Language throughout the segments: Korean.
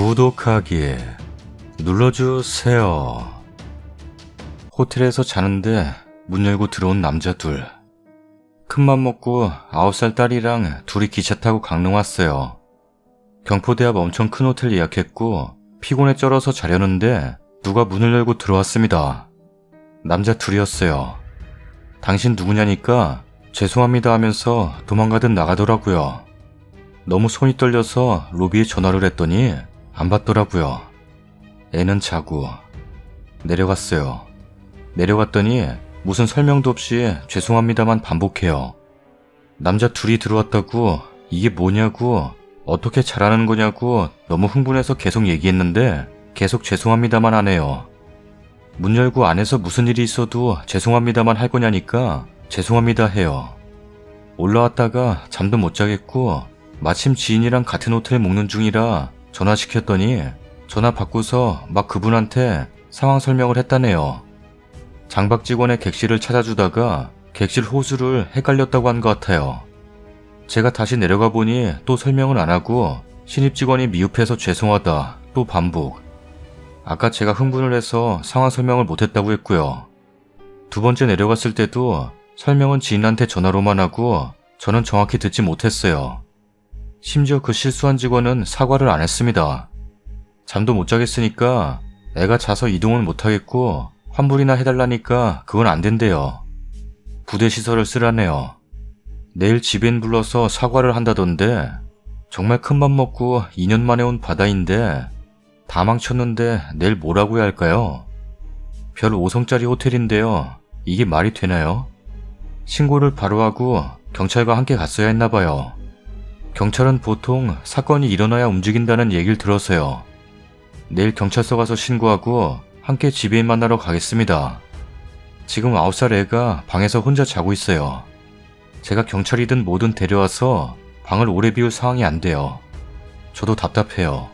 구독하기 눌러주세요. 호텔에서 자는데 문 열고 들어온 남자 둘. 큰맘 먹고 9살 딸이랑 둘이 기차 타고 강릉 왔어요. 경포대 앞 엄청 큰 호텔 예약했고 피곤에 쩔어서 자려는데 누가 문을 열고 들어왔습니다. 남자 둘이었어요. 당신 누구냐니까 죄송합니다 하면서 도망가듯 나가더라고요. 너무 손이 떨려서 로비에 전화를 했더니 안 받더라고요. 애는 자고. 내려갔어요. 내려갔더니 무슨 설명도 없이 죄송합니다만 반복해요. 남자 둘이 들어왔다고 이게 뭐냐고 어떻게 잘하는 거냐고 너무 흥분해서 계속 얘기했는데 계속 죄송합니다만 하네요. 문 열고 안에서 무슨 일이 있어도 죄송합니다만 할 거냐니까 죄송합니다 해요. 올라왔다가 잠도 못 자겠고 마침 지인이랑 같은 호텔에 묵는 중이라 전화시켰더니 전화 받고서 막 그분한테 상황 설명을 했다네요. 장박 직원의 객실을 찾아주다가 객실 호수를 헷갈렸다고 한 것 같아요. 제가 다시 내려가 보니 또 설명을 안 하고 신입 직원이 미흡해서 죄송하다 또 반복. 아까 제가 흥분을 해서 상황 설명을 못했다고 했고요. 두 번째 내려갔을 때도 설명은 지인한테 전화로만 하고 저는 정확히 듣지 못했어요. 심지어 그 실수한 직원은 사과를 안 했습니다. 잠도 못 자겠으니까 애가 자서 이동을 못하겠고 환불이나 해달라니까 그건 안 된대요. 부대 시설을 쓰라네요. 내일 지배인 불러서 사과를 한다던데 정말 큰맘 먹고 2년 만에 온 바다인데 다 망쳤는데 내일 뭐라고 해야 할까요? 별 5성짜리 호텔인데요. 이게 말이 되나요? 신고를 바로 하고 경찰과 함께 갔어야 했나봐요. 경찰은 보통 사건이 일어나야 움직인다는 얘기를 들어서요. 내일 경찰서 가서 신고하고 함께 지배인 만나러 가겠습니다. 지금 9살 애가 방에서 혼자 자고 있어요. 제가 경찰이든 뭐든 데려와서 방을 오래 비울 상황이 안 돼요. 저도 답답해요.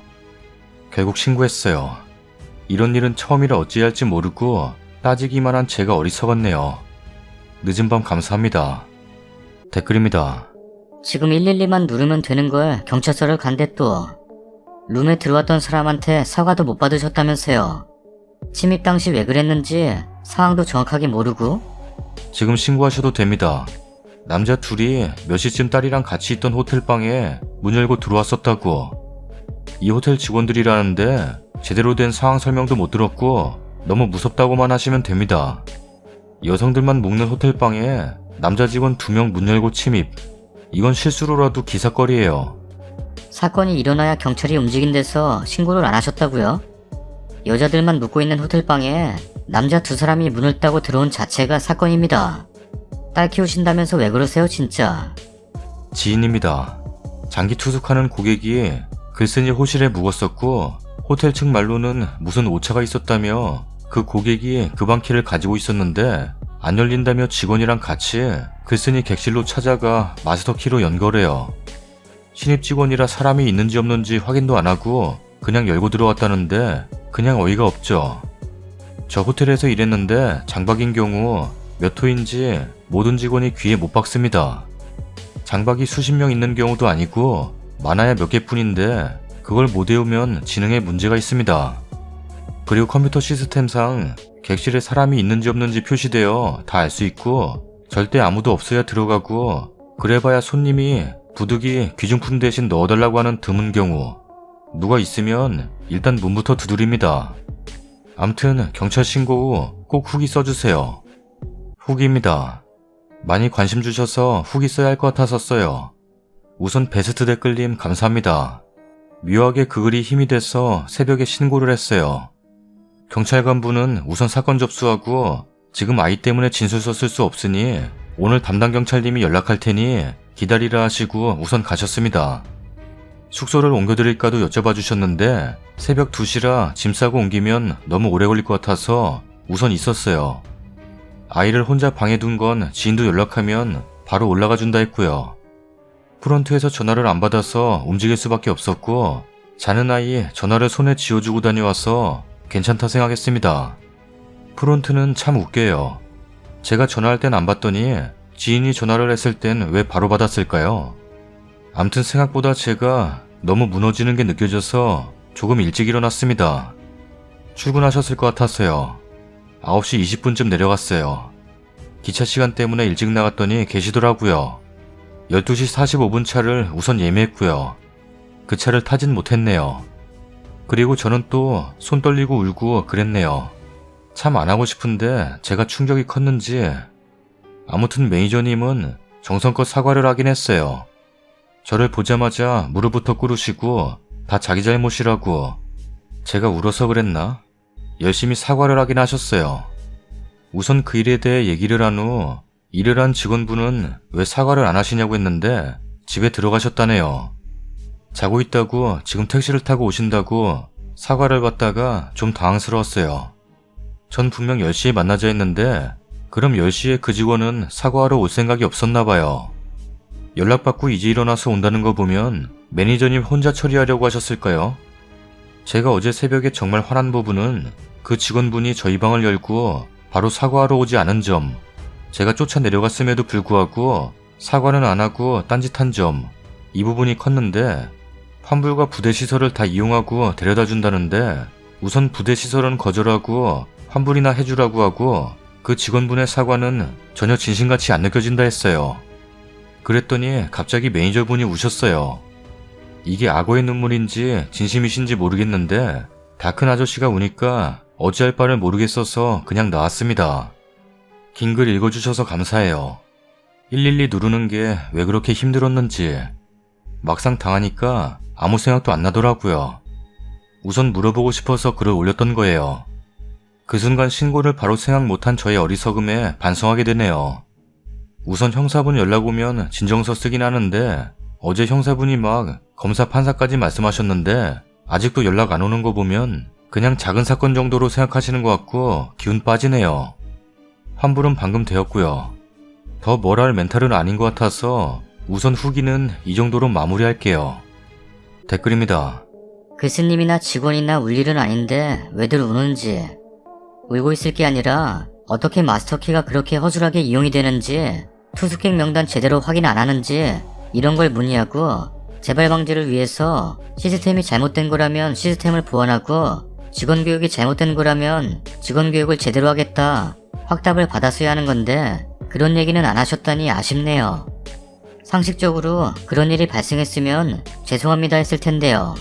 결국 신고했어요. 이런 일은 처음이라 어찌할지 모르고 따지기만 한 제가 어리석었네요. 늦은 밤 감사합니다. 댓글입니다. 지금 112만 누르면 되는 걸 경찰서를 간대 또. 룸에 들어왔던 사람한테 사과도 못 받으셨다면서요. 침입 당시 왜 그랬는지 상황도 정확하게 모르고. 지금 신고하셔도 됩니다. 남자 둘이 몇 시쯤 딸이랑 같이 있던 호텔방에 문 열고 들어왔었다고. 이 호텔 직원들이라는데 제대로 된 상황 설명도 못 들었고 너무 무섭다고만 하시면 됩니다. 여성들만 묵는 호텔방에 남자 직원 2명 문 열고 침입. 이건 실수로라도 기사거리예요. 사건이 일어나야 경찰이 움직인 데서 신고를 안 하셨다고요? 여자들만 묵고 있는 호텔방에 남자 2사람이 문을 따고 들어온 자체가 사건입니다. 딸 키우신다면서 왜 그러세요 진짜? 지인입니다. 장기 투숙하는 고객이 글쓴이 호실에 묵었었고 호텔 측 말로는 무슨 오차가 있었다며 그 고객이 그 방 키를 가지고 있었는데 안 열린다며 직원이랑 같이 글쓴이 객실로 찾아가 마스터 키로 연 거래요. 신입 직원이라 사람이 있는지 없는지 확인도 안 하고 그냥 열고 들어왔다는데 그냥 어이가 없죠. 저 호텔에서 일했는데 장박인 경우 몇 호인지 모든 직원이 귀에 못 박습니다. 장박이 수십 명 있는 경우도 아니고 많아야 몇 개뿐인데 그걸 못 외우면 지능에 문제가 있습니다. 그리고 컴퓨터 시스템상 객실에 사람이 있는지 없는지 표시되어 다 알 수 있고 절대 아무도 없어야 들어가고 그래봐야 손님이 부득이 귀중품 대신 넣어달라고 하는 드문 경우 누가 있으면 일단 문부터 두드립니다. 암튼 경찰 신고 후 꼭 후기 써주세요. 후기입니다. 많이 관심 주셔서 후기 써야 할 것 같아서 써요. 우선 베스트 댓글님 감사합니다. 묘하게 그 글이 힘이 돼서 새벽에 신고를 했어요. 경찰관분은 우선 사건 접수하고 지금 아이 때문에 진술서 쓸 수 없으니 오늘 담당 경찰님이 연락할 테니 기다리라 하시고 우선 가셨습니다. 숙소를 옮겨드릴까도 여쭤봐 주셨는데 새벽 2시라 짐 싸고 옮기면 너무 오래 걸릴 것 같아서 우선 있었어요. 아이를 혼자 방에 둔 건 지인도 연락하면 바로 올라가 준다 했고요. 프런트에서 전화를 안 받아서 움직일 수밖에 없었고 자는 아이 전화를 손에 쥐어주고 다녀와서 괜찮다 생각했습니다. 프론트는 참 웃겨요. 제가 전화할 땐 안 받더니 지인이 전화를 했을 땐 왜 바로 받았을까요? 암튼 생각보다 제가 너무 무너지는 게 느껴져서 조금 일찍 일어났습니다. 출근하셨을 것 같았어요. 9시 20분쯤 내려갔어요. 기차 시간 때문에 일찍 나갔더니 계시더라고요. 12시 45분 차를 우선 예매했고요. 그 차를 타진 못했네요. 그리고 저는 또 손 떨리고 울고 그랬네요. 참 안 하고 싶은데 제가 충격이 컸는지 아무튼 매니저님은 정성껏 사과를 하긴 했어요. 저를 보자마자 무릎부터 꿇으시고 다 자기 잘못이라고. 제가 울어서 그랬나? 열심히 사과를 하긴 하셨어요. 우선 그 일에 대해 얘기를 한 후 일을 한 직원분은 왜 사과를 안 하시냐고 했는데 집에 들어가셨다네요. 자고 있다고 지금 택시를 타고 오신다고 사과를 받다가 좀 당황스러웠어요. 전 분명 10시에 만나자 했는데 그럼 10시에 그 직원은 사과하러 올 생각이 없었나 봐요. 연락받고 이제 일어나서 온다는 거 보면 매니저님 혼자 처리하려고 하셨을까요? 제가 어제 새벽에 정말 화난 부분은 그 직원분이 저희 방을 열고 바로 사과하러 오지 않은 점, 제가 쫓아 내려갔음에도 불구하고 사과는 안 하고 딴짓한 점, 이 부분이 컸는데 환불과 부대시설을 다 이용하고 데려다 준다는데 우선 부대시설은 거절하고 환불이나 해주라고 하고 그 직원분의 사과는 전혀 진심같이 안 느껴진다 했어요. 그랬더니 갑자기 매니저분이 우셨어요. 이게 악어의 눈물인지 진심이신지 모르겠는데 다 큰 아저씨가 우니까 어찌할 바를 모르겠어서 그냥 나왔습니다. 긴 글 읽어주셔서 감사해요. 112 누르는 게 왜 그렇게 힘들었는지 막상 당하니까 아무 생각도 안 나더라고요. 우선 물어보고 싶어서 글을 올렸던 거예요. 그 순간 신고를 바로 생각 못한 저의 어리석음에 반성하게 되네요. 우선 형사분 연락 오면 진정서 쓰긴 하는데 어제 형사분이 막 검사 판사까지 말씀하셨는데 아직도 연락 안 오는 거 보면 그냥 작은 사건 정도로 생각하시는 것 같고 기운 빠지네요. 환불은 방금 되었고요. 더 뭘 할 멘탈은 아닌 것 같아서 우선 후기는 이 정도로 마무리할게요. 댓글입니다. 글쓰님이나 직원이나 울 일은 아닌데 왜들 우는지, 울고 있을 게 아니라 어떻게 마스터키가 그렇게 허술하게 이용이 되는지, 투숙객 명단 제대로 확인 안 하는지 이런 걸 문의하고 재발 방지를 위해서 시스템이 잘못된 거라면 시스템을 보완하고 직원 교육이 잘못된 거라면 직원 교육을 제대로 하겠다 확답을 받았어야 하는 건데 그런 얘기는 안 하셨다니 아쉽네요. 상식적으로 그런 일이 발생했으면 죄송합니다 했을 텐데요.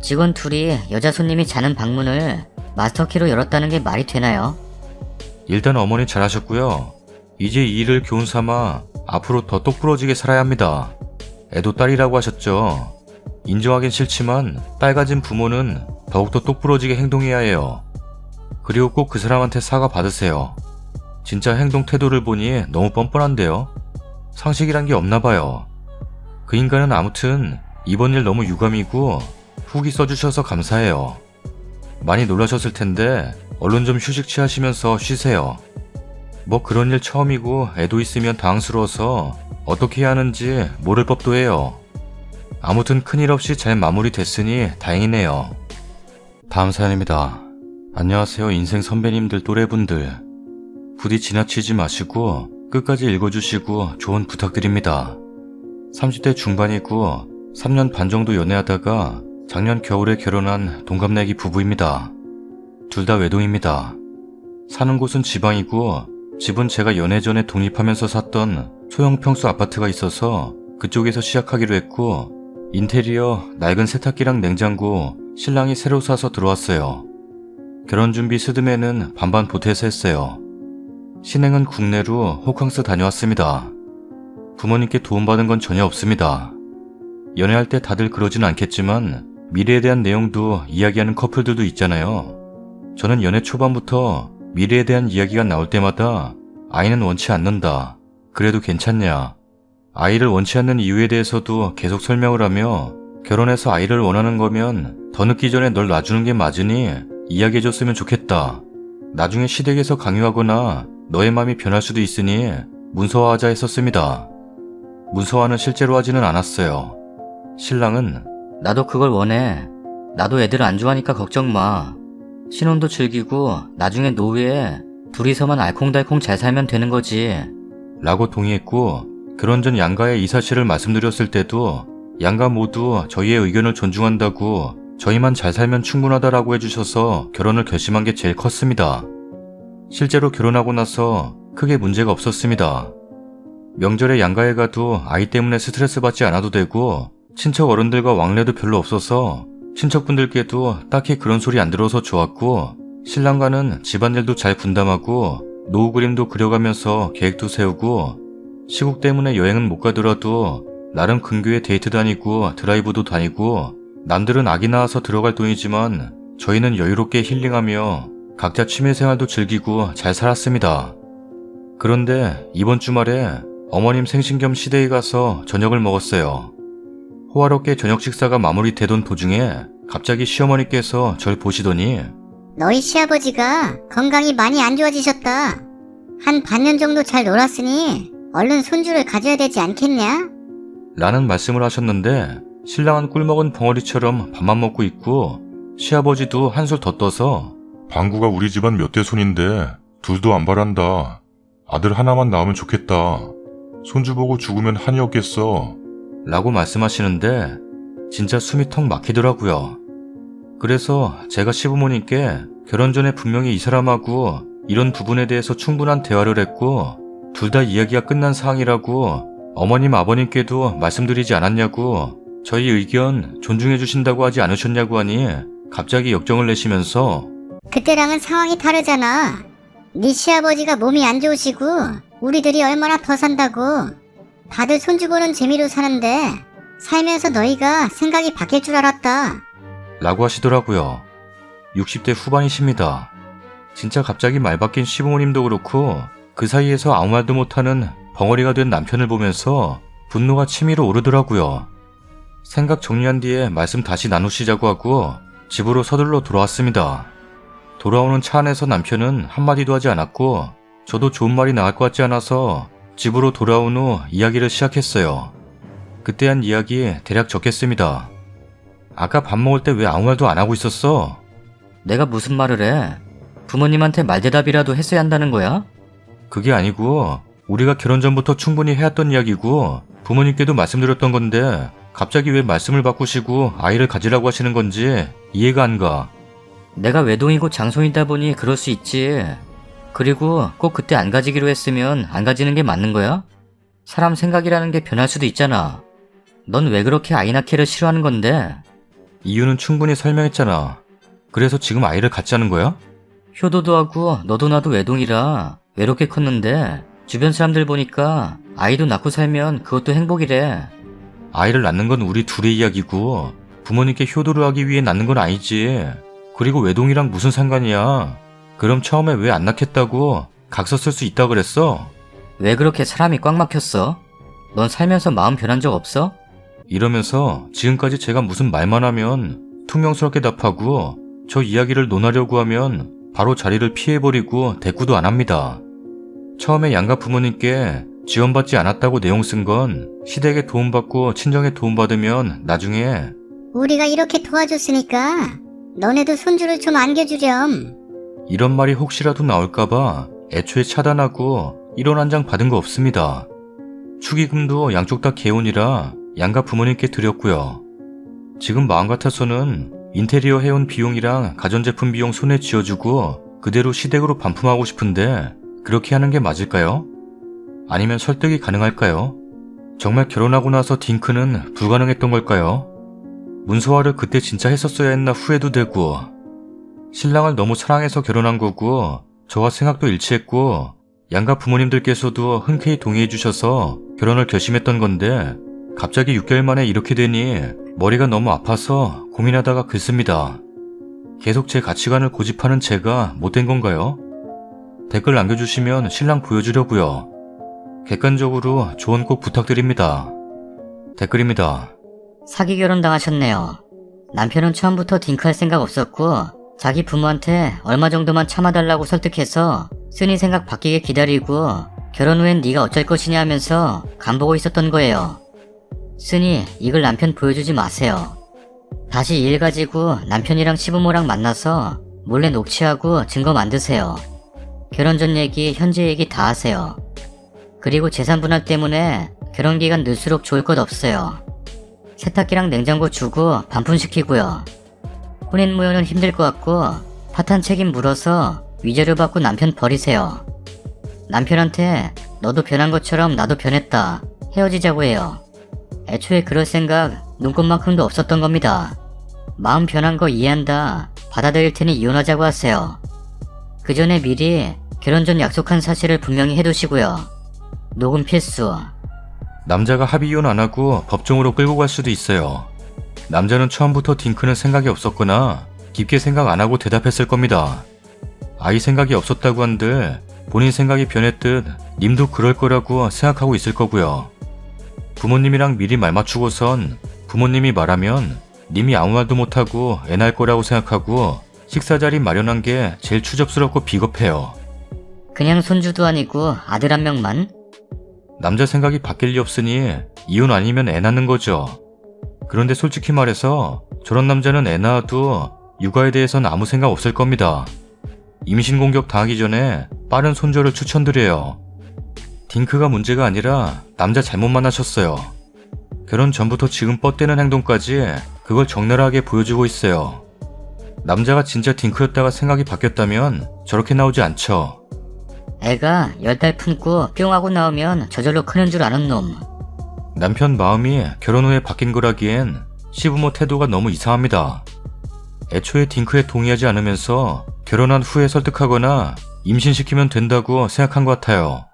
직원 둘이 여자 손님이 자는 방문을 마스터키로 열었다는 게 말이 되나요? 일단 어머니 잘하셨고요. 이제 이 일을 교훈 삼아 앞으로 더 똑부러지게 살아야 합니다. 애도 딸이라고 하셨죠. 인정하긴 싫지만 딸 가진 부모는 더욱더 똑부러지게 행동해야 해요. 그리고 꼭 그 사람한테 사과 받으세요. 진짜 행동 태도를 보니 너무 뻔뻔한데요. 상식이란 게 없나 봐요. 그 인간은 아무튼 이번 일 너무 유감이고 후기 써주셔서 감사해요. 많이 놀라셨을 텐데 얼른 좀 휴식 취하시면서 쉬세요. 뭐 그런 일 처음이고 애도 있으면 당황스러워서 어떻게 해야 하는지 모를 법도 해요. 아무튼 큰일 없이 잘 마무리됐으니 다행이네요. 다음 사연입니다. 안녕하세요 인생 선배님들 또래분들. 부디 지나치지 마시고 끝까지 읽어주시고 조언 부탁드립니다. 30대 중반이고 3년 반 정도 연애하다가 작년 겨울에 결혼한 동갑내기 부부입니다. 둘 다 외동입니다. 사는 곳은 지방이고 집은 제가 연애 전에 독립하면서 샀던 소형 평수 아파트가 있어서 그쪽에서 시작하기로 했고 인테리어, 낡은 세탁기랑 냉장고 신랑이 새로 사서 들어왔어요. 결혼 준비 스드메는 반반 보태서 했어요. 신행은 국내로 호캉스 다녀왔습니다. 부모님께 도움받은 건 전혀 없습니다. 연애할 때 다들 그러진 않겠지만 미래에 대한 내용도 이야기하는 커플들도 있잖아요. 저는 연애 초반부터 미래에 대한 이야기가 나올 때마다 아이는 원치 않는다. 그래도 괜찮냐. 아이를 원치 않는 이유에 대해서도 계속 설명을 하며 결혼해서 아이를 원하는 거면 더 늦기 전에 널 놔주는 게 맞으니 이야기해줬으면 좋겠다. 나중에 시댁에서 강요하거나 너의 마음이 변할 수도 있으니 문서화하자 했었습니다. 문서화는 실제로 하지는 않았어요. 신랑은 나도 그걸 원해. 나도 애들 안 좋아하니까 걱정 마. 신혼도 즐기고 나중에 노후에 둘이서만 알콩달콩 잘 살면 되는 거지. 라고 동의했고 결혼 전 양가에 이 사실을 말씀드렸을 때도 양가 모두 저희의 의견을 존중한다고 저희만 잘 살면 충분하다라고 해주셔서 결혼을 결심한 게 제일 컸습니다. 실제로 결혼하고 나서 크게 문제가 없었습니다. 명절에 양가에 가도 아이 때문에 스트레스 받지 않아도 되고 친척 어른들과 왕래도 별로 없어서 친척분들께도 딱히 그런 소리 안 들어서 좋았고 신랑과는 집안일도 잘 분담하고 노후 그림도 그려가면서 계획도 세우고 시국 때문에 여행은 못 가더라도 나름 근교에 데이트 다니고 드라이브도 다니고 남들은 아기 낳아서 들어갈 돈이지만 저희는 여유롭게 힐링하며 각자 취미생활도 즐기고 잘 살았습니다. 그런데 이번 주말에 어머님 생신 겸 시댁에 가서 저녁을 먹었어요. 호화롭게 저녁 식사가 마무리되던 도중에 갑자기 시어머니께서 절 보시더니 너희 시아버지가 건강이 많이 안 좋아지셨다. 한 반년 정도 잘 놀았으니 얼른 손주를 가져야 되지 않겠냐? 라는 말씀을 하셨는데 신랑은 꿀먹은 벙어리처럼 밥만 먹고 있고 시아버지도 한술 더 떠서 방구가 우리 집안 몇 대 손인데 둘도 안 바란다. 아들 하나만 낳으면 좋겠다. 손주 보고 죽으면 한이 없겠어. 라고 말씀하시는데 진짜 숨이 턱 막히더라고요. 그래서 제가 시부모님께 결혼 전에 분명히 이 사람하고 이런 부분에 대해서 충분한 대화를 했고 둘 다 이야기가 끝난 사항이라고 어머님 아버님께도 말씀드리지 않았냐고 저희 의견 존중해 주신다고 하지 않으셨냐고 하니 갑자기 역정을 내시면서 그때랑은 상황이 다르잖아. 네 시아버지가 몸이 안 좋으시고 우리들이 얼마나 더 산다고. 다들 손주 보는 재미로 사는데 살면서 너희가 생각이 바뀔 줄 알았다. 라고 하시더라고요. 60대 후반이십니다. 진짜 갑자기 말 바뀐 시부모님도 그렇고 그 사이에서 아무 말도 못하는 벙어리가 된 남편을 보면서 분노가 치밀어 오르더라고요. 생각 정리한 뒤에 말씀 다시 나누시자고 하고 집으로 서둘러 돌아왔습니다. 돌아오는 차 안에서 남편은 한마디도 하지 않았고 저도 좋은 말이 나올 것 같지 않아서 집으로 돌아온 후 이야기를 시작했어요. 그때 한 이야기 대략 적겠습니다. 아까 밥 먹을 때 왜 아무 말도 안 하고 있었어? 내가 무슨 말을 해? 부모님한테 말대답이라도 했어야 한다는 거야? 그게 아니고 우리가 결혼 전부터 충분히 해왔던 이야기고 부모님께도 말씀드렸던 건데 갑자기 왜 말씀을 바꾸시고 아이를 가지라고 하시는 건지 이해가 안 가. 내가 외동이고 장손이다 보니 그럴 수 있지. 그리고 꼭 그때 안 가지기로 했으면 안 가지는 게 맞는 거야? 사람 생각이라는 게 변할 수도 있잖아. 넌 왜 그렇게 아이 낳기를 싫어하는 건데? 이유는 충분히 설명했잖아. 그래서 지금 아이를 갖자는 거야? 효도도 하고 너도 나도 외동이라 외롭게 컸는데 주변 사람들 보니까 아이도 낳고 살면 그것도 행복이래. 아이를 낳는 건 우리 둘의 이야기고 부모님께 효도를 하기 위해 낳는 건 아니지. 그리고 외동이랑 무슨 상관이야. 그럼 처음에 왜 안 낳겠다고 각서 쓸 수 있다 그랬어? 왜 그렇게 사람이 꽉 막혔어? 넌 살면서 마음 변한 적 없어? 이러면서 지금까지 제가 무슨 말만 하면 퉁명스럽게 답하고 저 이야기를 논하려고 하면 바로 자리를 피해버리고 대꾸도 안 합니다. 처음에 양가 부모님께 지원받지 않았다고 내용 쓴 건 시댁에 도움받고 친정에 도움받으면 나중에 우리가 이렇게 도와줬으니까 너네도 손주를 좀 안겨주렴. 이런 말이 혹시라도 나올까봐 애초에 차단하고 1원 한 장 받은 거 없습니다. 축의금도 양쪽 다 개혼이라 양가 부모님께 드렸고요. 지금 마음 같아서는 인테리어 해온 비용이랑 가전제품 비용 손에 쥐어주고 그대로 시댁으로 반품하고 싶은데 그렇게 하는 게 맞을까요? 아니면 설득이 가능할까요? 정말 결혼하고 나서 딩크는 불가능했던 걸까요? 문서화를 그때 진짜 했었어야 했나 후회도 되고 신랑을 너무 사랑해서 결혼한 거고 저와 생각도 일치했고 양가 부모님들께서도 흔쾌히 동의해 주셔서 결혼을 결심했던 건데 갑자기 6개월 만에 이렇게 되니 머리가 너무 아파서 고민하다가 글씁니다. 계속 제 가치관을 고집하는 제가 못된 건가요? 댓글 남겨주시면 신랑 보여주려고요. 객관적으로 조언 꼭 부탁드립니다. 댓글입니다. 사기 결혼 당하셨네요. 남편은 처음부터 딩크할 생각 없었고 자기 부모한테 얼마 정도만 참아달라고 설득해서 쓴이 생각 바뀌게 기다리고 결혼 후엔 네가 어쩔 것이냐 하면서 간보고 있었던 거예요. 쓴이 이걸 남편 보여주지 마세요. 다시 이 일 가지고 남편이랑 시부모랑 만나서 몰래 녹취하고 증거 만드세요. 결혼 전 얘기, 현재 얘기 다 하세요. 그리고 재산 분할 때문에 결혼 기간 늘수록 좋을 것 없어요. 세탁기랑 냉장고 주고 반품시키고요. 혼인무효는 힘들 것 같고 파탄 책임 물어서 위자료 받고 남편 버리세요. 남편한테 너도 변한 것처럼 나도 변했다. 헤어지자고 해요. 애초에 그럴 생각 눈꼽만큼도 없었던 겁니다. 마음 변한 거 이해한다. 받아들일 테니 이혼하자고 하세요. 그 전에 미리 결혼 전 약속한 사실을 분명히 해두시고요. 녹음 필수. 남자가 합의 이혼 안 하고 법정으로 끌고 갈 수도 있어요. 남자는 처음부터 딩크는 생각이 없었거나 깊게 생각 안 하고 대답했을 겁니다. 아이 생각이 없었다고 한들 본인 생각이 변했듯 님도 그럴 거라고 생각하고 있을 거고요. 부모님이랑 미리 말 맞추고선 부모님이 말하면 님이 아무 말도 못하고 애 낳을 거라고 생각하고 식사 자리 마련한 게 제일 추접스럽고 비겁해요. 그냥 손주도 아니고 아들 한 명만? 남자 생각이 바뀔 리 없으니 이혼 아니면 애 낳는 거죠. 그런데 솔직히 말해서 저런 남자는 애 낳아도 육아에 대해선 아무 생각 없을 겁니다. 임신 공격 당하기 전에 빠른 손절을 추천드려요. 딩크가 문제가 아니라 남자 잘못 만나셨어요. 결혼 전부터 지금 뻗대는 행동까지 그걸 적나라하게 보여주고 있어요. 남자가 진짜 딩크였다가 생각이 바뀌었다면 저렇게 나오지 않죠. 애가 10달 품고 뿅 하고 나오면 저절로 크는 줄 아는 놈. 남편 마음이 결혼 후에 바뀐 거라기엔 시부모 태도가 너무 이상합니다. 애초에 딩크에 동의하지 않으면서 결혼한 후에 설득하거나 임신시키면 된다고 생각한 것 같아요.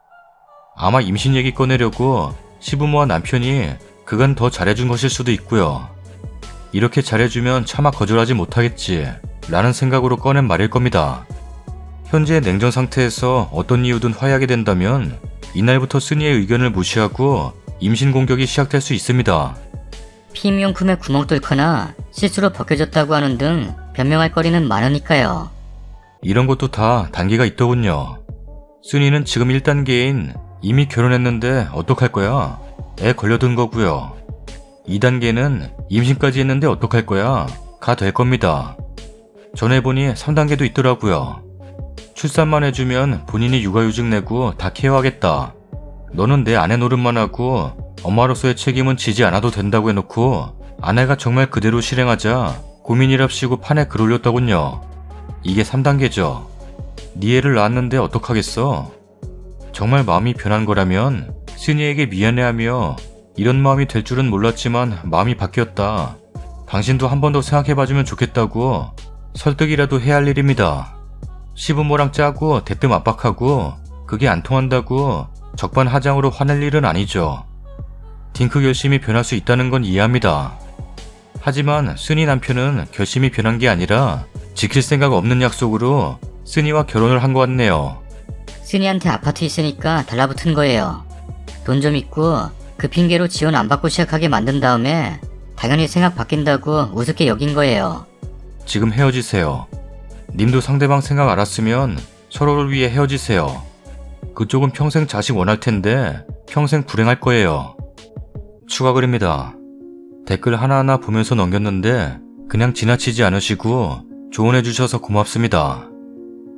아마 임신 얘기 꺼내려고 시부모와 남편이 그간 더 잘해준 것일 수도 있고요. 이렇게 잘해주면 차마 거절하지 못하겠지 라는 생각으로 꺼낸 말일 겁니다. 현재 냉전 상태에서 어떤 이유든 화해하게 된다면 이날부터 쓰니의 의견을 무시하고 임신 공격이 시작될 수 있습니다. 피임용품에 구멍 뚫거나 실수로 벗겨졌다고 하는 등 변명할 거리는 많으니까요. 이런 것도 다 단계가 있더군요. 쓰니는 지금 1단계인 이미 결혼했는데 어떡할 거야? 애 걸려든 거고요. 2단계는 임신까지 했는데 어떡할 거야? 가 될 겁니다. 전해보니 3단계도 있더라고요. 출산만 해주면 본인이 육아휴직 내고 다 케어하겠다. 너는 내 아내 노릇만 하고 엄마로서의 책임은 지지 않아도 된다고 해놓고 아내가 정말 그대로 실행하자 고민이랍시고 판에 글 올렸더군요. 이게 3단계죠. 네 애를 낳았는데 어떡하겠어? 정말 마음이 변한 거라면 쓰니에게 미안해하며 이런 마음이 될 줄은 몰랐지만 마음이 바뀌었다. 당신도 한 번 더 생각해봐주면 좋겠다고 설득이라도 해야 할 일입니다. 시부모랑 짜고 대뜸 압박하고 그게 안 통한다고 적반하장으로 화낼 일은 아니죠. 딩크 결심이 변할 수 있다는 건 이해합니다. 하지만 쓰니 남편은 결심이 변한 게 아니라 지킬 생각 없는 약속으로 쓰니와 결혼을 한 것 같네요. 쓰니한테 아파트 있으니까 달라붙은 거예요. 돈 좀 있고 그 핑계로 지원 안 받고 시작하게 만든 다음에 당연히 생각 바뀐다고 우습게 여긴 거예요. 지금 헤어지세요. 님도 상대방 생각 알았으면 서로를 위해 헤어지세요. 그쪽은 평생 자식 원할 텐데 평생 불행할 거예요. 추가 글입니다. 댓글 하나하나 보면서 넘겼는데 그냥 지나치지 않으시고 조언해주셔서 고맙습니다.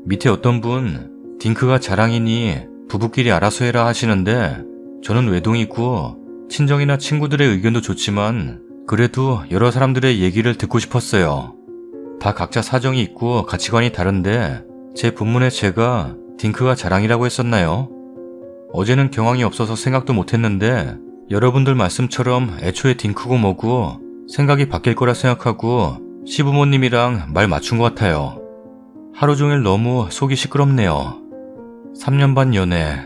밑에 어떤 분 딩크가 자랑이니 부부끼리 알아서 해라 하시는데 저는 외동이고 친정이나 친구들의 의견도 좋지만 그래도 여러 사람들의 얘기를 듣고 싶었어요. 다 각자 사정이 있고 가치관이 다른데 제 본문에 제가 딩크가 자랑이라고 했었나요? 어제는 경황이 없어서 생각도 못했는데 여러분들 말씀처럼 애초에 딩크고 뭐고 생각이 바뀔 거라 생각하고 시부모님이랑 말 맞춘 것 같아요. 하루 종일 너무 속이 시끄럽네요. 3년 반 연애,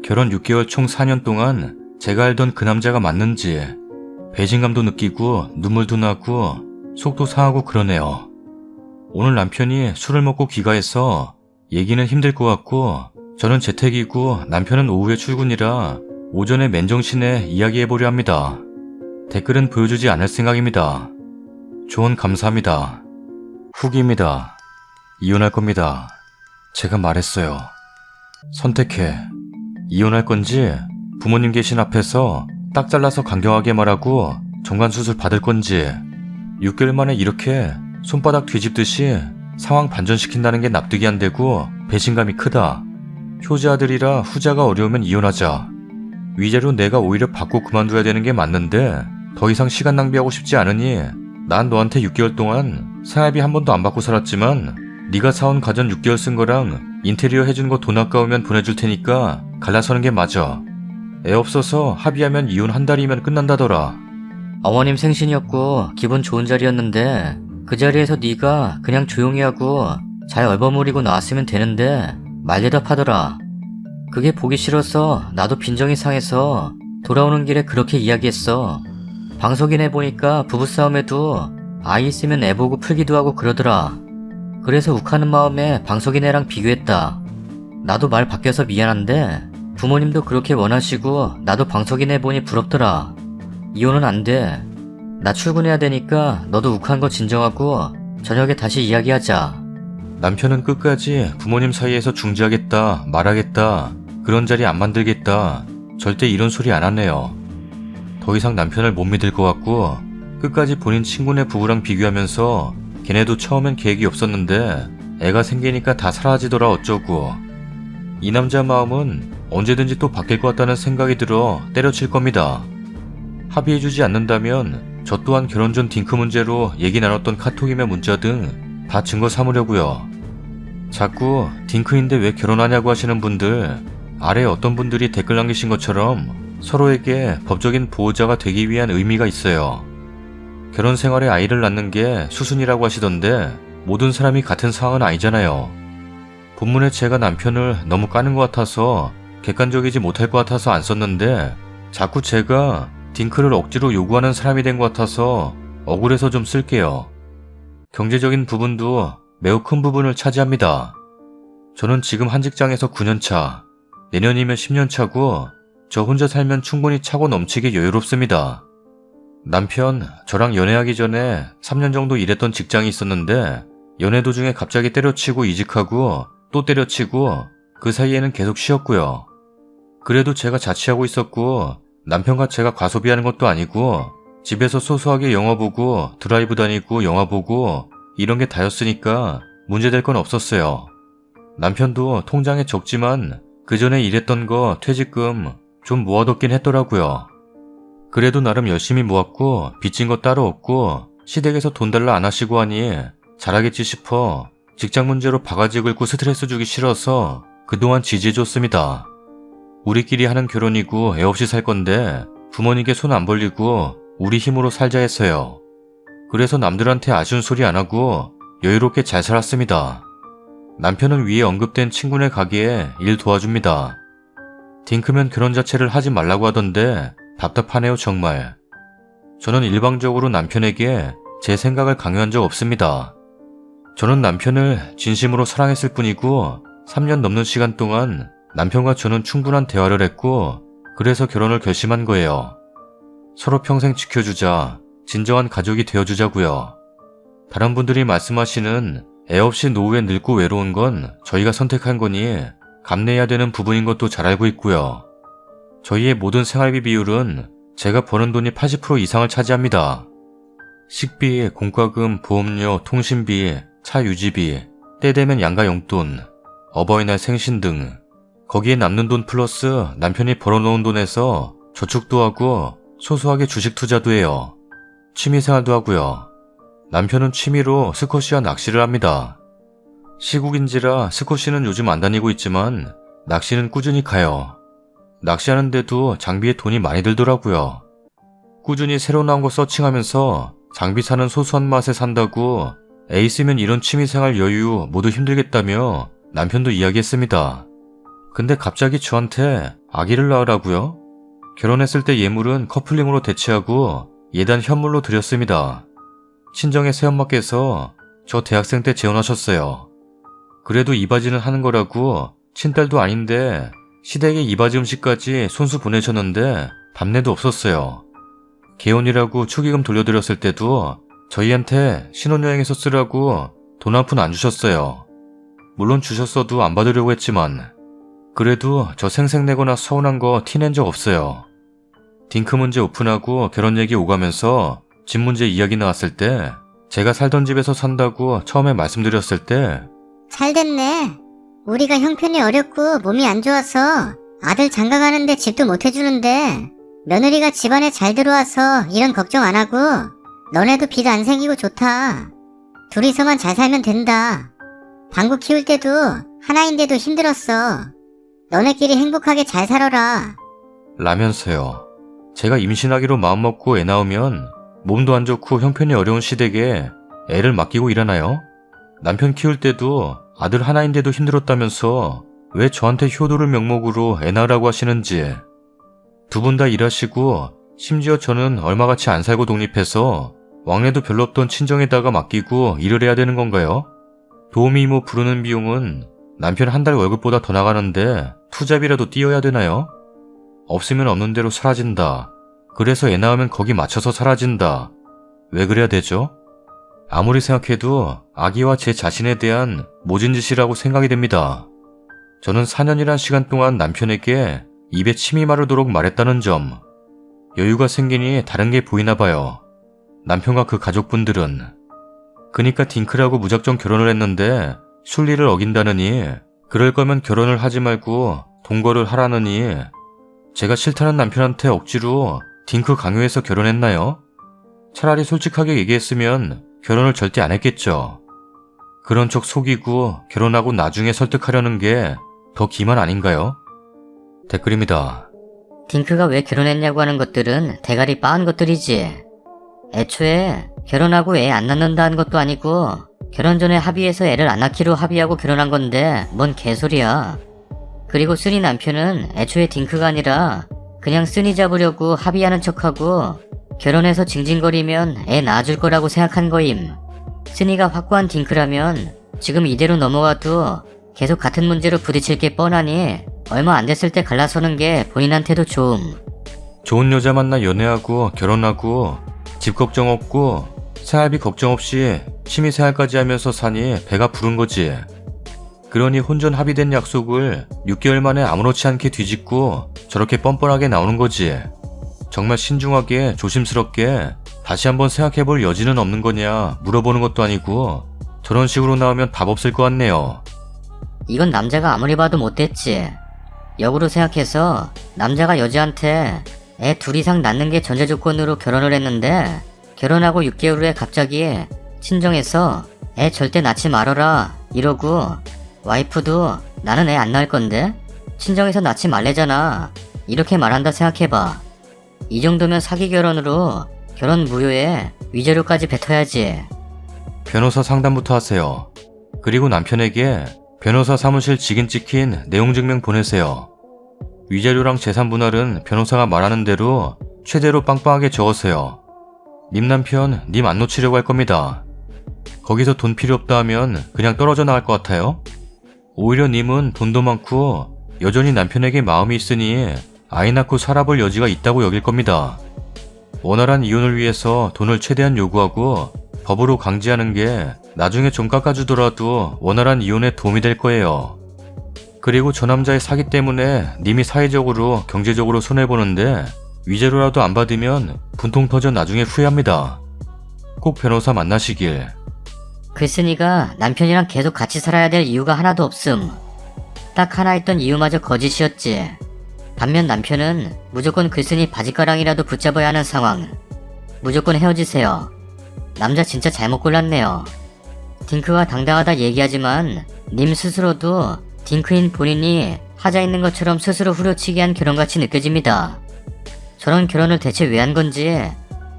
결혼 6개월 총 4년 동안 제가 알던 그 남자가 맞는지 배신감도 느끼고 눈물도 나고 속도 상하고 그러네요. 오늘 남편이 술을 먹고 귀가해서 얘기는 힘들 것 같고 저는 재택이고 남편은 오후에 출근이라 오전에 맨정신에 이야기해보려 합니다. 댓글은 보여주지 않을 생각입니다. 조언 감사합니다. 후기입니다. 이혼할 겁니다. 제가 말했어요. 선택해. 이혼할 건지 부모님 계신 앞에서 딱 잘라서 강경하게 말하고 정관수술 받을 건지 6개월 만에 이렇게 손바닥 뒤집듯이 상황 반전시킨다는 게 납득이 안 되고 배신감이 크다. 효자들이라 후자가 어려우면 이혼하자. 위자료 내가 오히려 받고 그만둬야 되는 게 맞는데 더 이상 시간 낭비하고 싶지 않으니 난 너한테 6개월 동안 생활비 한 번도 안 받고 살았지만 네가 사온 가전 6개월 쓴 거랑 인테리어 해준 거 돈 아까우면 보내줄 테니까 갈라서는 게 맞아. 애 없어서 합의하면 이혼 한 달이면 끝난다더라. 어머님 생신이었고 기분 좋은 자리였는데 그 자리에서 네가 그냥 조용히 하고 잘 얼버무리고 나왔으면 되는데 말대답하더라. 그게 보기 싫어서 나도 빈정이 상해서 돌아오는 길에 그렇게 이야기했어. 방석이네 보니까 부부싸움에도 아이 있으면 애 보고 풀기도 하고 그러더라. 그래서 욱하는 마음에 방석이네랑 비교했다. 나도 말 바뀌어서 미안한데 부모님도 그렇게 원하시고 나도 방석이네 보니 부럽더라. 이혼은 안 돼. 나 출근해야 되니까 너도 욱한 거 진정하고 저녁에 다시 이야기하자. 남편은 끝까지 부모님 사이에서 중재하겠다, 말하겠다, 그런 자리 안 만들겠다, 절대 이런 소리 안 하네요. 더 이상 남편을 못 믿을 것 같고 끝까지 본인 친구네 부부랑 비교하면서 걔네도 처음엔 계획이 없었는데 애가 생기니까 다 사라지더라 어쩌고. 이 남자 마음은 언제든지 또 바뀔 것 같다는 생각이 들어 때려칠 겁니다. 합의해주지 않는다면 저 또한 결혼 전 딩크 문제로 얘기 나눴던 카톡이며 문자 등 다 증거 삼으려고요. 자꾸 딩크인데 왜 결혼하냐고 하시는 분들, 아래 어떤 분들이 댓글 남기신 것처럼 서로에게 법적인 보호자가 되기 위한 의미가 있어요. 결혼 생활에 아이를 낳는 게 수순이라고 하시던데 모든 사람이 같은 상황은 아니잖아요. 본문에 제가 남편을 너무 까는 것 같아서 객관적이지 못할 것 같아서 안 썼는데 자꾸 제가 딩크를 억지로 요구하는 사람이 된 것 같아서 억울해서 좀 쓸게요. 경제적인 부분도 매우 큰 부분을 차지합니다. 저는 지금 한 직장에서 9년 차, 내년이면 10년 차고 저 혼자 살면 충분히 차고 넘치게 여유롭습니다. 남편, 저랑 연애하기 전에 3년 정도 일했던 직장이 있었는데 연애 도중에 갑자기 때려치고 이직하고 또 때려치고 그 사이에는 계속 쉬었고요. 그래도 제가 자취하고 있었고 남편과 제가 과소비하는 것도 아니고 집에서 소소하게 영화 보고 드라이브 다니고 영화 보고 이런 게 다였으니까 문제될 건 없었어요. 남편도 통장에 적지만 그 전에 일했던 거 퇴직금 좀 모아뒀긴 했더라고요. 그래도 나름 열심히 모았고 빚진 거 따로 없고 시댁에서 돈 달라 안 하시고 하니 잘하겠지 싶어 직장 문제로 바가지 긁고 스트레스 주기 싫어서 그동안 지지해줬습니다. 우리끼리 하는 결혼이고 애 없이 살 건데 부모님께 손 안 벌리고 우리 힘으로 살자 했어요. 그래서 남들한테 아쉬운 소리 안 하고 여유롭게 잘 살았습니다. 남편은 위에 언급된 친구네 가게에 일 도와줍니다. 딩크면 결혼 자체를 하지 말라고 하던데 답답하네요 정말. 저는 일방적으로 남편에게 제 생각을 강요한 적 없습니다. 저는 남편을 진심으로 사랑했을 뿐이고 3년 넘는 시간 동안 남편과 저는 충분한 대화를 했고 그래서 결혼을 결심한 거예요. 서로 평생 지켜주자, 진정한 가족이 되어주자고요. 다른 분들이 말씀하시는 애 없이 노후에 늙고 외로운 건 저희가 선택한 거니 감내해야 되는 부분인 것도 잘 알고 있고요. 저희의 모든 생활비 비율은 제가 버는 돈이 80% 이상을 차지합니다. 식비, 공과금, 보험료, 통신비, 차 유지비, 때 되면 양가 용돈, 어버이날 생신 등 거기에 남는 돈 플러스 남편이 벌어놓은 돈에서 저축도 하고 소소하게 주식 투자도 해요. 취미생활도 하고요. 남편은 취미로 스쿼시와 낚시를 합니다. 시국인지라 스쿼시는 요즘 안 다니고 있지만 낚시는 꾸준히 가요. 낚시하는데도 장비에 돈이 많이 들더라고요. 꾸준히 새로 나온 거 서칭하면서 장비 사는 소소한 맛에 산다고 애 있으면 이런 취미생활 여유 모두 힘들겠다며 남편도 이야기했습니다. 근데 갑자기 저한테 아기를 낳으라고요? 결혼했을 때 예물은 커플링으로 대체하고 예단 현물로 드렸습니다. 친정의 새엄마께서 저 대학생 때 재혼하셨어요. 그래도 이바지는 하는 거라고 친딸도 아닌데 시댁에 이바지 음식까지 손수 보내셨는데 답례도 없었어요. 개혼이라고 축의금 돌려드렸을 때도 저희한테 신혼여행에서 쓰라고 돈 한 푼 안 주셨어요. 물론 주셨어도 안 받으려고 했지만 그래도 저 생색내거나 서운한 거 티낸 적 없어요. 딩크 문제 오픈하고 결혼 얘기 오가면서 집 문제 이야기 나왔을 때 제가 살던 집에서 산다고 처음에 말씀드렸을 때 잘 됐네. 우리가 형편이 어렵고 몸이 안 좋아서 아들 장가 가는데 집도 못 해주는데 며느리가 집안에 잘 들어와서 이런 걱정 안 하고 너네도 빚 안 생기고 좋다. 둘이서만 잘 살면 된다. 방구 키울 때도 하나인데도 힘들었어. 너네끼리 행복하게 잘 살아라. 라면서요. 제가 임신하기로 마음먹고 애 낳으면 몸도 안 좋고 형편이 어려운 시댁에 애를 맡기고 일하나요? 남편 키울 때도 아들 하나인데도 힘들었다면서 왜 저한테 효도를 명목으로 애 낳으라고 하시는지. 두 분 다 일하시고 심지어 저는 얼마같이 안 살고 독립해서 왕래도 별로 없던 친정에다가 맡기고 일을 해야 되는 건가요? 도우미 이모 부르는 비용은 남편 한 달 월급보다 더 나가는데 투잡이라도 띄어야 되나요? 없으면 없는 대로 사라진다. 그래서 애 낳으면 거기 맞춰서 사라진다. 왜 그래야 되죠? 아무리 생각해도 아기와 제 자신에 대한 모진 짓이라고 생각이 됩니다. 저는 4년이란 시간 동안 남편에게 입에 침이 마르도록 말했다는 점. 여유가 생기니 다른 게 보이나 봐요. 남편과 그 가족분들은. 그니까 딩크라고 무작정 결혼을 했는데 순리를 어긴다느니, 그럴 거면 결혼을 하지 말고 동거를 하라느니, 제가 싫다는 남편한테 억지로 딩크 강요해서 결혼했나요? 차라리 솔직하게 얘기했으면 결혼을 절대 안 했겠죠. 그런 척 속이고 결혼하고 나중에 설득하려는 게 더 기만 아닌가요? 댓글입니다. 딩크가 왜 결혼했냐고 하는 것들은 대가리 빠은 것들이지. 애초에 결혼하고 애 안 낳는다는 것도 아니고 결혼 전에 합의해서 애를 안 낳기로 합의하고 결혼한 건데 뭔 개소리야. 그리고 쓰니 남편은 애초에 딩크가 아니라 그냥 쓰니 잡으려고 합의하는 척하고 결혼해서 징징거리면 애 낳아줄 거라고 생각한 거임. 쓰니가 확고한 딩크라면 지금 이대로 넘어가도 계속 같은 문제로 부딪힐 게 뻔하니 얼마 안 됐을 때 갈라서는 게 본인한테도 좋음. 좋은 여자 만나 연애하고 결혼하고 집 걱정 없고 생활비 걱정 없이 취미생활까지 하면서 사니 배가 부른 거지. 그러니 혼전 합의된 약속을 6개월 만에 아무렇지 않게 뒤집고 저렇게 뻔뻔하게 나오는 거지. 정말 신중하게 조심스럽게 다시 한번 생각해볼 여지는 없는 거냐 물어보는 것도 아니고 저런 식으로 나오면 답 없을 것 같네요. 이건 남자가 아무리 봐도 못됐지. 역으로 생각해서 남자가 여자한테 애 둘 이상 낳는 게 전제 조건으로 결혼을 했는데 결혼하고 6개월 후에 갑자기 친정에서 애 절대 낳지 말아라 이러고 와이프도 나는 애 안 낳을 건데 친정에서 낳지 말래잖아 이렇게 말한다 생각해봐. 이 정도면 사기 결혼으로 결혼 무효에 위자료까지 뱉어야지. 변호사 상담부터 하세요. 그리고 남편에게 변호사 사무실 직인 찍힌 내용 증명 보내세요. 위자료랑 재산 분할은 변호사가 말하는 대로 최대로 빵빵하게 적으세요. 님 남편 님 안 놓치려고 할 겁니다. 거기서 돈 필요 없다 하면 그냥 떨어져 나갈 것 같아요? 오히려 님은 돈도 많고 여전히 남편에게 마음이 있으니 아이 낳고 살아볼 여지가 있다고 여길 겁니다. 원활한 이혼을 위해서 돈을 최대한 요구하고 법으로 강제하는 게 나중에 좀 깎아주더라도 원활한 이혼에 도움이 될 거예요. 그리고 저 남자의 사기 때문에 님이 사회적으로 경제적으로 손해보는데 위자료라도 안 받으면 분통 터져 나중에 후회합니다. 꼭 변호사 만나시길. 글쓴이가 남편이랑 계속 같이 살아야 될 이유가 하나도 없음. 딱 하나 있던 이유마저 거짓이었지. 반면 남편은 무조건 글쓴이 바지가랑이라도 붙잡아야 하는 상황. 무조건 헤어지세요. 남자 진짜 잘못 골랐네요. 딩크가 당당하다 얘기하지만 님 스스로도 딩크인 본인이 하자 있는 것처럼 스스로 후려치기 한 결혼같이 느껴집니다. 저런 결혼을 대체 왜 한 건지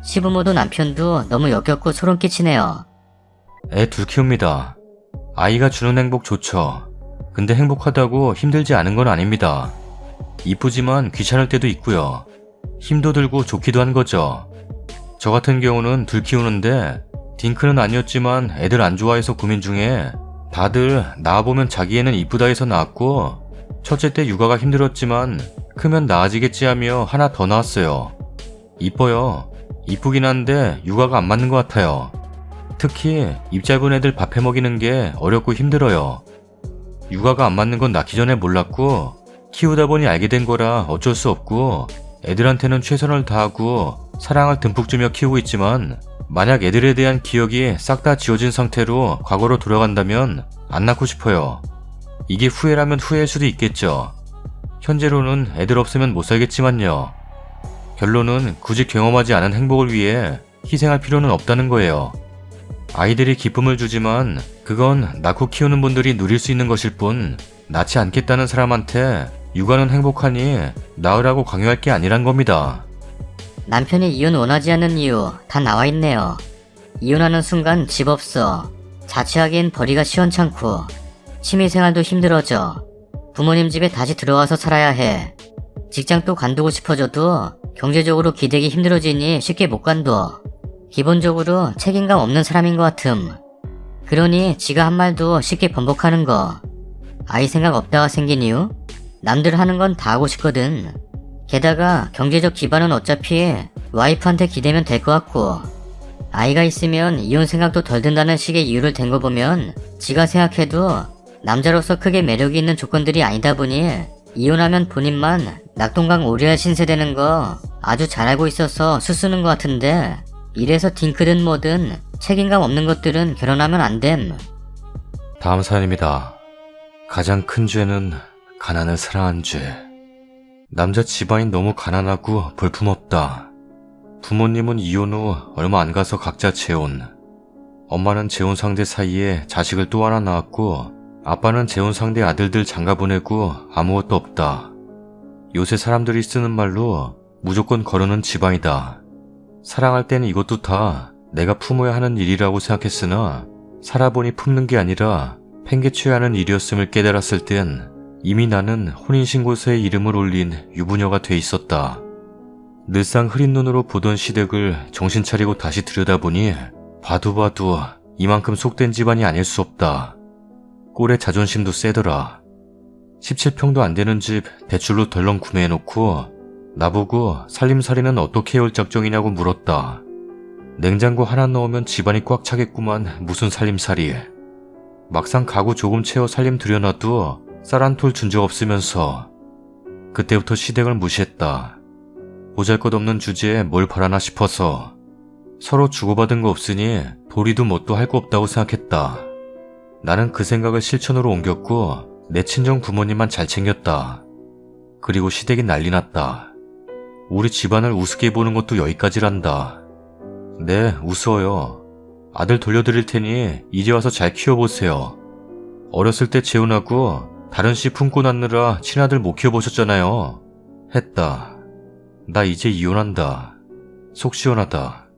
시부모도 남편도 너무 역겹고 소름 끼치네요. 애 둘 키웁니다. 아이가 주는 행복 좋죠. 근데 행복하다고 힘들지 않은 건 아닙니다. 이쁘지만 귀찮을 때도 있고요. 힘도 들고 좋기도 한 거죠. 저 같은 경우는 둘 키우는데 딩크는 아니었지만 애들 안 좋아해서 고민 중에 다들 낳아보면 자기 애는 이쁘다 해서 낳았고 첫째 때 육아가 힘들었지만 크면 나아지겠지 하며 하나 더 낳았어요. 이뻐요. 이쁘긴 한데 육아가 안 맞는 것 같아요. 특히 입 짧은 애들 밥 해먹이는 게 어렵고 힘들어요. 육아가 안 맞는 건 낳기 전에 몰랐고 키우다 보니 알게 된 거라 어쩔 수 없고 애들한테는 최선을 다하고 사랑을 듬뿍 주며 키우고 있지만 만약 애들에 대한 기억이 싹 다 지워진 상태로 과거로 돌아간다면 안 낳고 싶어요. 이게 후회라면 후회일 수도 있겠죠. 현재로는 애들 없으면 못 살겠지만요. 결론은 굳이 경험하지 않은 행복을 위해 희생할 필요는 없다는 거예요. 아이들이 기쁨을 주지만 그건 낳고 키우는 분들이 누릴 수 있는 것일 뿐 낳지 않겠다는 사람한테 육아는 행복하니 낳으라고 강요할 게 아니란 겁니다. 남편이 이혼 원하지 않는 이유 다 나와 있네요. 이혼하는 순간 집 없어. 자취하기엔 벌이가 시원찮고 취미생활도 힘들어져. 부모님 집에 다시 들어와서 살아야 해. 직장 또 관두고 싶어져도 경제적으로 기대기 힘들어지니 쉽게 못 관둬. 기본적으로 책임감 없는 사람인 것 같음. 그러니 지가 한 말도 쉽게 번복하는 거. 아이 생각 없다가 생긴 이유? 남들 하는 건 다 하고 싶거든. 게다가 경제적 기반은 어차피 와이프한테 기대면 될 것 같고, 아이가 있으면 이혼 생각도 덜 든다는 식의 이유를 댄 거 보면 지가 생각해도 남자로서 크게 매력이 있는 조건들이 아니다 보니 이혼하면 본인만 낙동강 오리알 신세 되는 거 아주 잘 알고 있어서 수쓰는 것 같은데, 이래서 딩크든 뭐든 책임감 없는 것들은 결혼하면 안 됨. 다음 사연입니다. 가장 큰 죄는 가난을 사랑한 죄. 남자 집안이 너무 가난하고 볼품없다. 부모님은 이혼 후 얼마 안 가서 각자 재혼. 엄마는 재혼 상대 사이에 자식을 또 하나 낳았고, 아빠는 재혼 상대 아들들 장가 보내고 아무것도 없다. 요새 사람들이 쓰는 말로 무조건 거르는 집안이다. 사랑할 때는 이것도 다 내가 품어야 하는 일이라고 생각했으나 살아보니 품는 게 아니라 팽개쳐야 하는 일이었음을 깨달았을 땐 이미 나는 혼인신고서에 이름을 올린 유부녀가 돼 있었다. 늘상 흐린 눈으로 보던 시댁을 정신 차리고 다시 들여다보니 봐도 이만큼 속된 집안이 아닐 수 없다. 꼴의 자존심도 세더라. 17평도 안 되는 집 대출로 덜렁 구매해놓고 나보고 살림살이는 어떻게 해올 작정이냐고 물었다. 냉장고 하나 넣으면 집안이 꽉 차겠구만 무슨 살림살이. 막상 가구 조금 채워 살림 들여놔도 쌀 한 톨 준 적 없으면서. 그때부터 시댁을 무시했다. 보잘것없는 주제에 뭘 바라나 싶어서. 서로 주고받은 거 없으니 도리도 뭣도 할 거 없다고 생각했다. 나는 그 생각을 실천으로 옮겼고 내 친정 부모님만 잘 챙겼다. 그리고 시댁이 난리 났다. 우리 집안을 우습게 보는 것도 여기까지란다. 네, 우스워요. 아들 돌려드릴 테니 이제 와서 잘 키워보세요. 어렸을 때 재혼하고 다른 씨 품고 낳느라 친아들 못 키워보셨잖아요. 했다. 나 이제 이혼한다. 속 시원하다.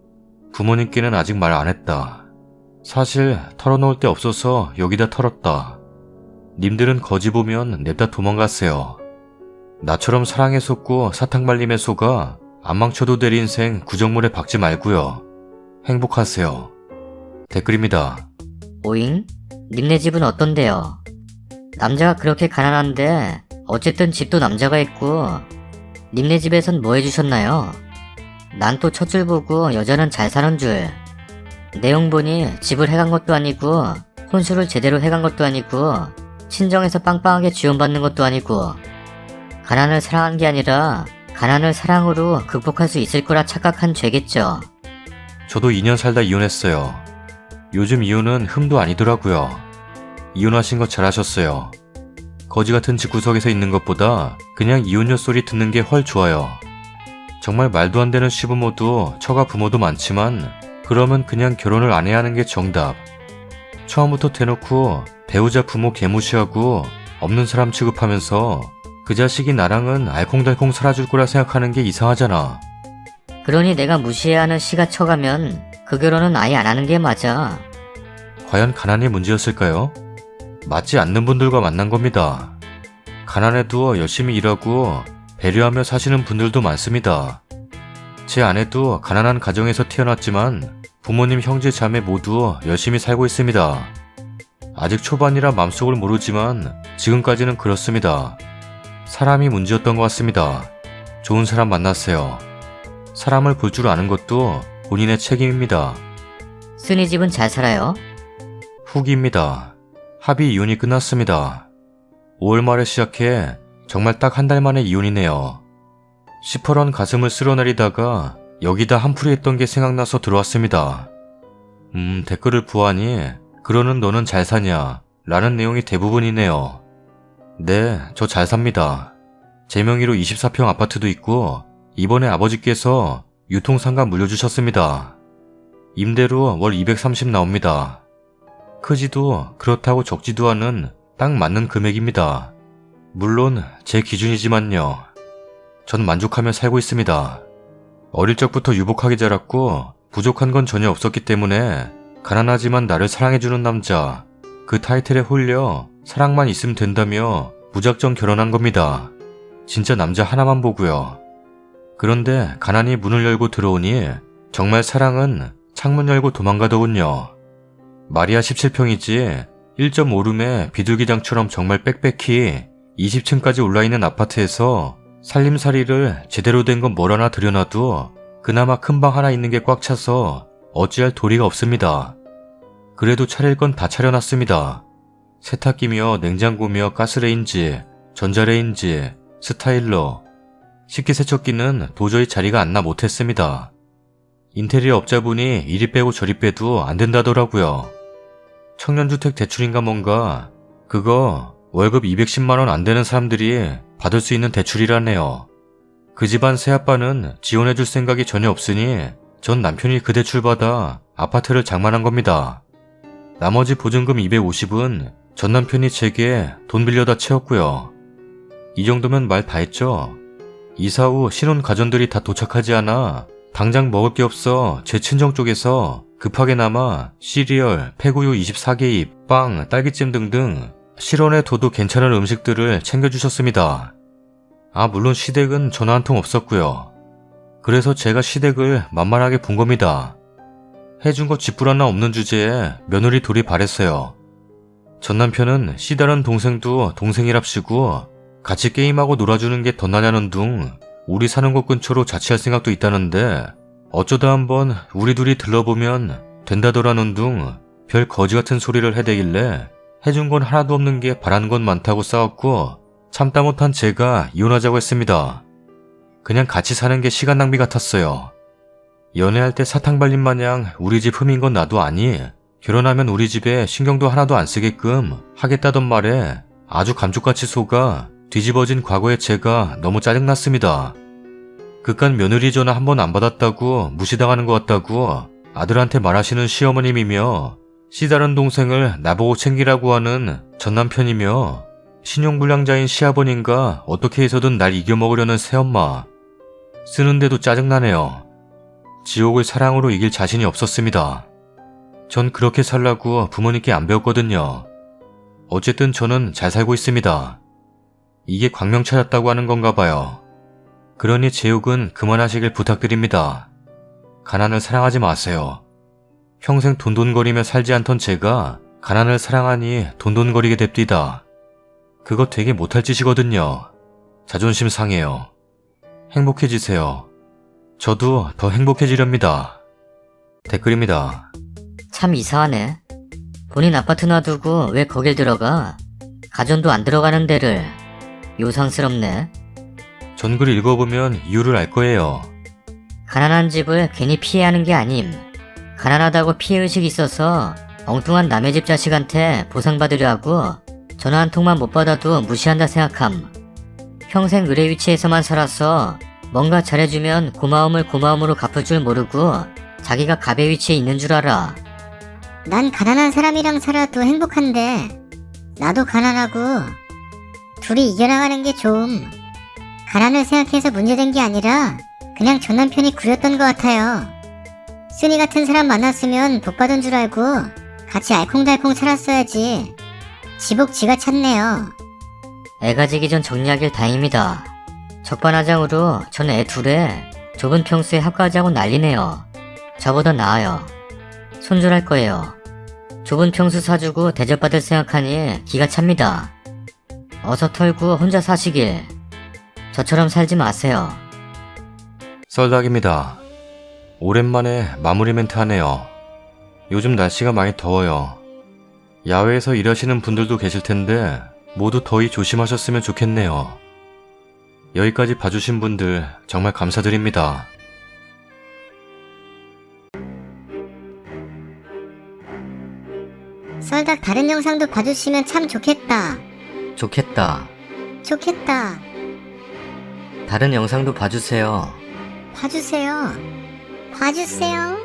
부모님께는 아직 말 안 했다. 사실 털어놓을 데 없어서 여기다 털었다. 님들은 거지 보면 냅다 도망가세요. 나처럼 사랑에 속고 사탕 발림에 속아 안 망쳐도 될 인생 구정물에 박지 말고요. 행복하세요. 댓글입니다. 오잉? 님네 집은 어떤데요? 남자가 그렇게 가난한데 어쨌든 집도 남자가 있고, 님네 집에선 뭐 해주셨나요? 난 또 첫 줄 보고 여자는 잘 사는 줄. 내용 보니 집을 해간 것도 아니고 혼수를 제대로 해간 것도 아니고 친정에서 빵빵하게 지원받는 것도 아니고, 가난을 사랑한 게 아니라 가난을 사랑으로 극복할 수 있을 거라 착각한 죄겠죠. 저도 2년 살다 이혼했어요. 요즘 이혼은 흠도 아니더라고요. 이혼하신 거 잘하셨어요. 거지 같은 집구석에서 있는 것보다 그냥 이혼녀 소리 듣는 게 훨 좋아요. 정말 말도 안 되는 시부모도 처가 부모도 많지만 그러면 그냥 결혼을 안 해야 하는 게 정답. 처음부터 대놓고 배우자 부모 개무시하고 없는 사람 취급하면서 그 자식이 나랑은 알콩달콩 살아줄 거라 생각하는 게 이상하잖아. 그러니 내가 무시해야 하는 시가 쳐가면 그 결혼은 아예 안 하는 게 맞아. 과연 가난이 문제였을까요? 맞지 않는 분들과 만난 겁니다. 가난해도 열심히 일하고 배려하며 사시는 분들도 많습니다. 제 아내도 가난한 가정에서 태어났지만 부모님 형제 자매 모두 열심히 살고 있습니다. 아직 초반이라 맘속을 모르지만 지금까지는 그렇습니다. 사람이 문제였던 것 같습니다. 좋은 사람 만났어요. 사람을 볼 줄 아는 것도 본인의 책임입니다. 순이 집은 잘 살아요? 후기입니다. 합의 이혼이 끝났습니다. 5월 말에 시작해 정말 딱 한 달 만에 이혼이네요. 시퍼런 가슴을 쓸어내리다가 여기다 한풀이 했던 게 생각나서 들어왔습니다. 댓글을 보아하니 그러는 너는 잘 사냐 라는 내용이 대부분이네요. 네, 저 잘 삽니다. 제 명의로 24평 아파트도 있고 이번에 아버지께서 유통상가 물려주셨습니다. 임대료 월 230 나옵니다. 크지도 그렇다고 적지도 않은 딱 맞는 금액입니다. 물론 제 기준이지만요. 전 만족하며 살고 있습니다. 어릴 적부터 유복하게 자랐고 부족한 건 전혀 없었기 때문에 가난하지만 나를 사랑해주는 남자, 그 타이틀에 홀려 사랑만 있으면 된다며 무작정 결혼한 겁니다. 진짜 남자 하나만 보고요. 그런데 가난이 문을 열고 들어오니 정말 사랑은 창문 열고 도망가더군요. 말이야 17평이지 1.5룸에 비둘기장처럼 정말 빽빽히 20층까지 올라있는 아파트에서 살림살이를 제대로 된 건 뭘 하나 들여놔도 그나마 큰 방 하나 있는 게 꽉 차서 어찌할 도리가 없습니다. 그래도 차릴 건 다 차려놨습니다. 세탁기며 냉장고며 가스레인지, 전자레인지, 스타일러, 식기세척기는 도저히 자리가 안 나 못했습니다. 인테리어 업자분이 이리 빼고 저리 빼도 안 된다더라고요. 청년주택 대출인가 뭔가 그거 월급 210만원 안 되는 사람들이 받을 수 있는 대출이라네요. 그 집안 새아빠는 지원해줄 생각이 전혀 없으니 전 남편이 그 대출 받아 아파트를 장만한 겁니다. 나머지 보증금 250은 전 남편이 제게 돈 빌려다 채웠고요. 이 정도면 말 다 했죠. 이사 후 신혼 가전들이 다 도착하지 않아 당장 먹을 게 없어 제 친정 쪽에서 급하게나마 시리얼, 폐구유 24개입, 빵, 딸기잼 등등 실온에 둬도 괜찮은 음식들을 챙겨주셨습니다. 물론 시댁은 전화 한 통 없었고요. 그래서 제가 시댁을 만만하게 본 겁니다. 해준 거 쥐뿔 하나 없는 주제에 며느리 둘이 바랬어요. 전 남편은 씨 다른 동생도 동생이랍시고 같이 게임하고 놀아주는 게 더 나냐는 둥 우리 사는 곳 근처로 자취할 생각도 있다는데 어쩌다 한번 우리 둘이 들러보면 된다더라는 둥 별 거지 같은 소리를 해대길래 해준 건 하나도 없는 게 바라는 건 많다고 싸웠고 참다 못한 제가 이혼하자고 했습니다. 그냥 같이 사는 게 시간 낭비 같았어요. 연애할 때 사탕 발린 마냥 우리 집 흠인 건 나도 아니 결혼하면 우리 집에 신경도 하나도 안 쓰게끔 하겠다던 말에 아주 감쪽같이 속아 뒤집어진 과거의 제가 너무 짜증났습니다. 그깟 며느리 전화 한 번 안 받았다고 무시당하는 것 같다고 아들한테 말하시는 시어머님이며 씨 다른 동생을 나보고 챙기라고 하는 전 남편이며 신용불량자인 시아버님과 어떻게 해서든 날 이겨먹으려는 새엄마. 쓰는데도 짜증나네요. 지옥을 사랑으로 이길 자신이 없었습니다. 전 그렇게 살라고 부모님께 안 배웠거든요. 어쨌든 저는 잘 살고 있습니다. 이게 광명 찾았다고 하는 건가 봐요. 그러니 제 욕은 그만하시길 부탁드립니다. 가난을 사랑하지 마세요. 평생 돈돈거리며 살지 않던 제가 가난을 사랑하니 돈돈거리게 됩디다. 그거 되게 못할 짓이거든요. 자존심 상해요. 행복해지세요. 저도 더 행복해지렵니다. 댓글입니다. 참 이상하네. 본인 아파트 놔두고 왜 거길 들어가? 가전도 안 들어가는 데를. 요상스럽네. 전 글 읽어보면 이유를 알 거예요. 가난한 집을 괜히 피해하는 게 아님. 가난하다고 피해의식이 있어서 엉뚱한 남의 집 자식한테 보상받으려 하고 전화 한 통만 못 받아도 무시한다 생각함. 평생 의뢰 위치에서만 살아서 뭔가 잘해주면 고마움을 고마움으로 갚을 줄 모르고 자기가 갑의 위치에 있는 줄 알아. 난 가난한 사람이랑 살아도 행복한데 나도 가난하고 둘이 이겨나가는 게 좀 가난을 생각해서 문제된 게 아니라 그냥 전 남편이 구렸던 것 같아요. 쓰니 같은 사람 만났으면 복 받은 줄 알고 같이 알콩달콩 살았어야지. 지복 지가 찾네요. 애가 지기 전 정리하길 다행입니다. 적반하장으로 전 애 둘에 좁은 평수에 합가하자고 난리네요. 저보다 나아요. 손절할 거예요. 좁은 평수 사주고 대접받을 생각하니 기가 찹니다. 어서 털고 혼자 사시길. 저처럼 살지 마세요. 썰닭입니다. 오랜만에 마무리 멘트 하네요. 요즘 날씨가 많이 더워요. 야외에서 일하시는 분들도 계실 텐데 모두 더위 조심하셨으면 좋겠네요. 여기까지 봐주신 분들 정말 감사드립니다. 썰닭 다른 영상도 봐주시면 참 좋겠다. 좋겠다. 좋겠다. 다른 영상도 봐주세요. 봐주세요. 봐주세요.